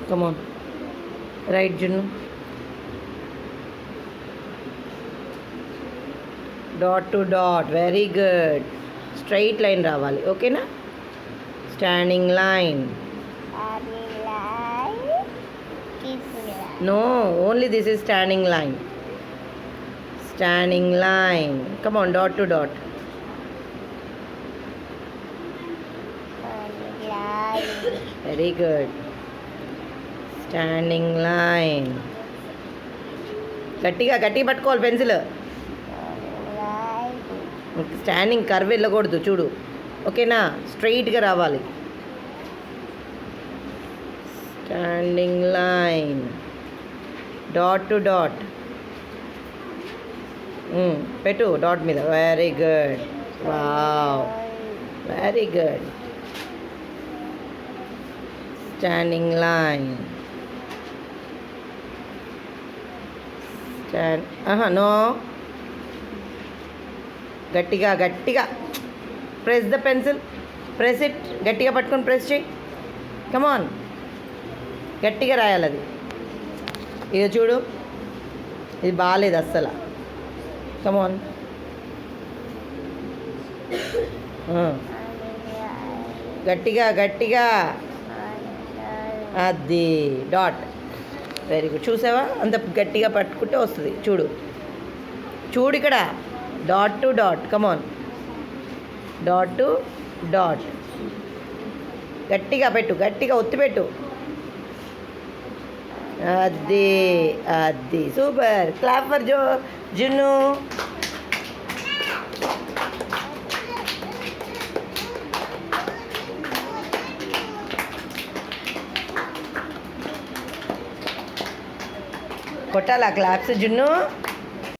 Come on. Right, Junu. Dot to dot. Very good. Straight line రావాలి ఓకేనా standing line no only this is standing line come on dot to dot very good standing line గట్టిగా పట్టుకోవాలి pencil standing curve వెళ్ళకూడదు చూడు ఓకేనా స్ట్రైట్గా రావాలి standing line dot to dot పెట్టు డాట్ మీద very good wow very good standing line no గట్టిగా press the pencil press it గట్టిగా పట్టుకొని ప్రెస్ చేయి కమాన్ గట్టిగా రాయాలి అది ఇది చూడు ఇది బాగాలేదు అస్సలు కమాన్ గట్టిగా అది డాట్ వెరీ గుడ్ చూసావా అంత గట్టిగా పట్టుకుంటే వస్తుంది చూడు ఇక్కడ dot to dot come on dot to dot గట్టిగా పెట్టు గట్టిగా ఒత్తి పెట్టు అది సూపర్ క్లాప్ ఫర్ జున్ను కొట్టాలా క్లాప్స్ జున్ను